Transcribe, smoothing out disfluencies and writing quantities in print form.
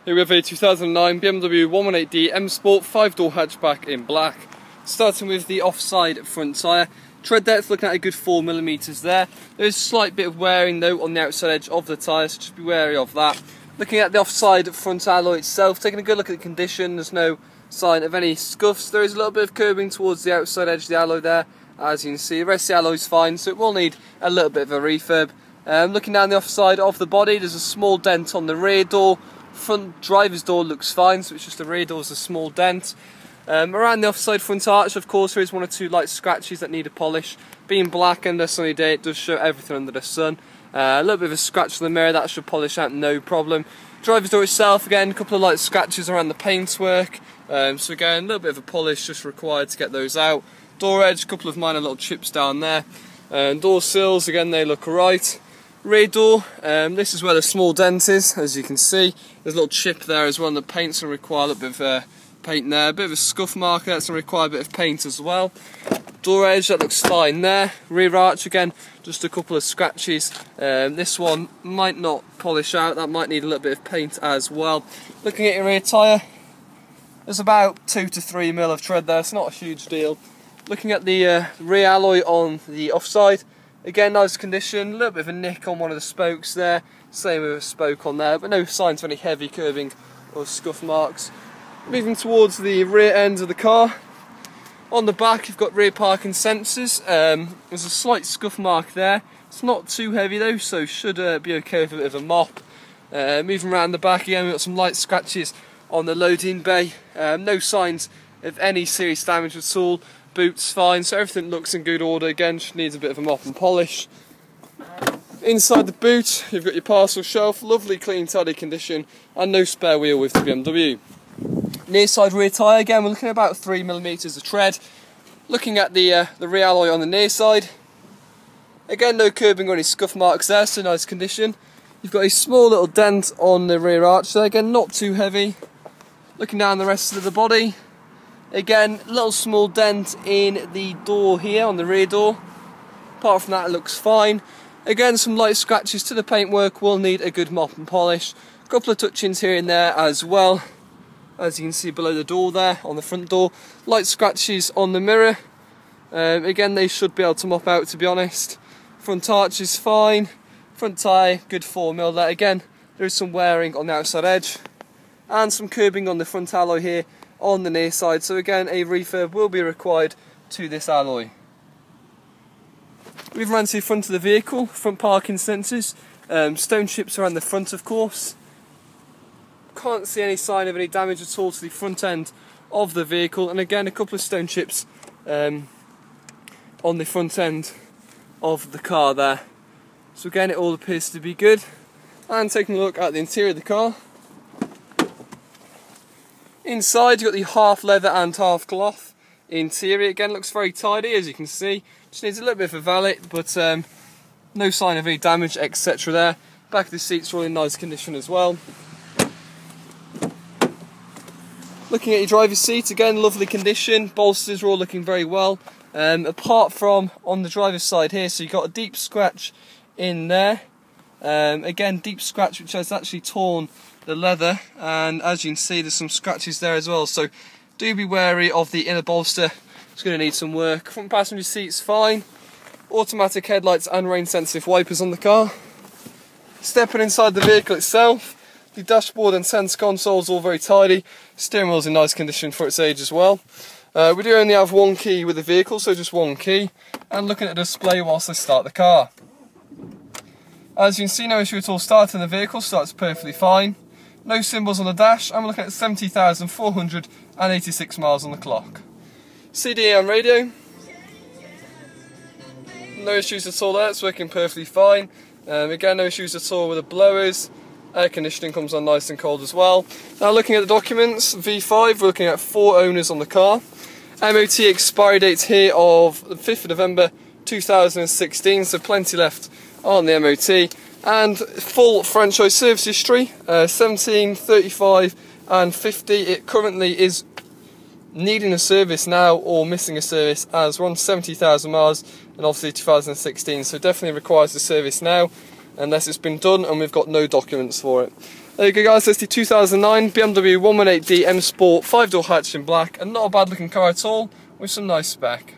Here we have a 2009 BMW 118D M Sport 5-door hatchback in black. Starting with the offside front tyre. Tread depth looking at a good 4mm there. There is a slight bit of wearing though on the outside edge of the tyre, so just be wary of that. Looking at the offside front alloy itself, taking a good look at the condition, there's no sign of any scuffs. There is a little bit of curbing towards the outside edge of the alloy there, as you can see. The rest of the alloy is fine, so it will need a little bit of a refurb. Looking down the offside of the body, there's a small dent on the rear door. Front driver's door looks fine, so it's just the rear door's a small dent. Around the offside front arch, of course, there is one or two light scratches that need a polish. Being black and a sunny day, it does show everything under the sun. A little bit of a scratch on the mirror, that should polish out no problem. Driver's door itself, again, a couple of light scratches around the paintwork. So again, a little bit of a polish just required to get those out. Door edge, a couple of minor little chips down there. Door sills, again, they look alright. Rear door, this is where the small dent is, as you can see. There's a little chip there as well, and the paint's going to require a little bit of paint there. A bit of a scuff marker, that's going to require a bit of paint as well. Door edge, that looks fine there. Rear arch, again, just a couple of scratches. This one might not polish out, that might need a little bit of paint as well. Looking at your rear tyre, there's about 2 to 3 mil of tread there, it's not a huge deal. Looking at the rear alloy on the offside, again, nice condition, a little bit of a nick on one of the spokes there, same with a spoke on there, but no signs of any heavy curving or scuff marks. Moving towards the rear end of the car, on the back you've got rear parking sensors. There's a slight scuff mark there, it's not too heavy though, so should be okay with a bit of a mop. Moving around the back again, we've got some light scratches on the loading bay, no signs of any serious damage at all. Boots fine, so everything looks in good order. Again, just needs a bit of a mop and polish. Inside the boot, you've got your parcel shelf, lovely clean tidy condition, and no spare wheel with the BMW. Near side rear tyre, again, we're looking at about 3mm of tread. Looking at the rear alloy on the near side, again, no curbing or any scuff marks there, so nice condition. You've got a small little dent on the rear arch there, again, not too heavy. Looking down the rest of the body, again, little small dent in the door here, on the rear door. Apart from that, it looks fine. Again, some light scratches to the paintwork, will need a good mop and polish. A couple of touch-ins here and there as well, as you can see below the door there, on the front door. Light scratches on the mirror. Again, they should be able to mop out, to be honest. Front arch is fine. Front tyre, good 4mm there. Again, there is some wearing on the outside edge. And some curbing on the front alloy here, on the near side, so again a refurb will be required to this alloy. We've run to the front of the vehicle, front parking sensors, stone chips around the front of course. Can't see any sign of any damage at all to the front end of the vehicle, and again a couple of stone chips on the front end of the car there. So again, it all appears to be good. And taking a look at the interior of the car, inside you've got the half leather and half cloth interior. Again, looks very tidy, as you can see. Just needs a little bit of a valet, but no sign of any damage, etc. there. Back of the seats are all in nice condition as well. Looking at your driver's seat, again, lovely condition. Bolsters are all looking very well. Apart from on the driver's side here, so you've got a deep scratch in there. Again, deep scratch which has actually torn the leather, and as you can see there's some scratches there as well, so do be wary of the inner bolster, it's going to need some work. Front passenger seat's fine, automatic headlights and rain sensitive wipers on the car. Stepping inside the vehicle itself, the dashboard and centre console's all very tidy, steering wheel's in nice condition for its age as well. We do only have one key with the vehicle, so just one key, and looking at the display whilst I start the car. As you can see, no issue at all starting the vehicle, starts perfectly fine. No symbols on the dash, and we're looking at 70,486 miles on the clock. CD and radio, no issues at all there, it's working perfectly fine. Again, no issues at all with the blowers. Air conditioning comes on nice and cold as well. Now looking at the documents, V5, we're looking at 4 owners on the car. MOT expiry date here of the 5th of November 2016, so plenty left on the MOT. And full franchise service history, 17, 35 and 50. It currently is needing a service now or missing a service, as we're on 70,000 miles and obviously 2016, so definitely requires a service now unless it's been done and we've got no documents for it. There you go guys, that's the 2009 BMW 118D M Sport 5-door hatch in black, and not a bad looking car at all, with some nice spec.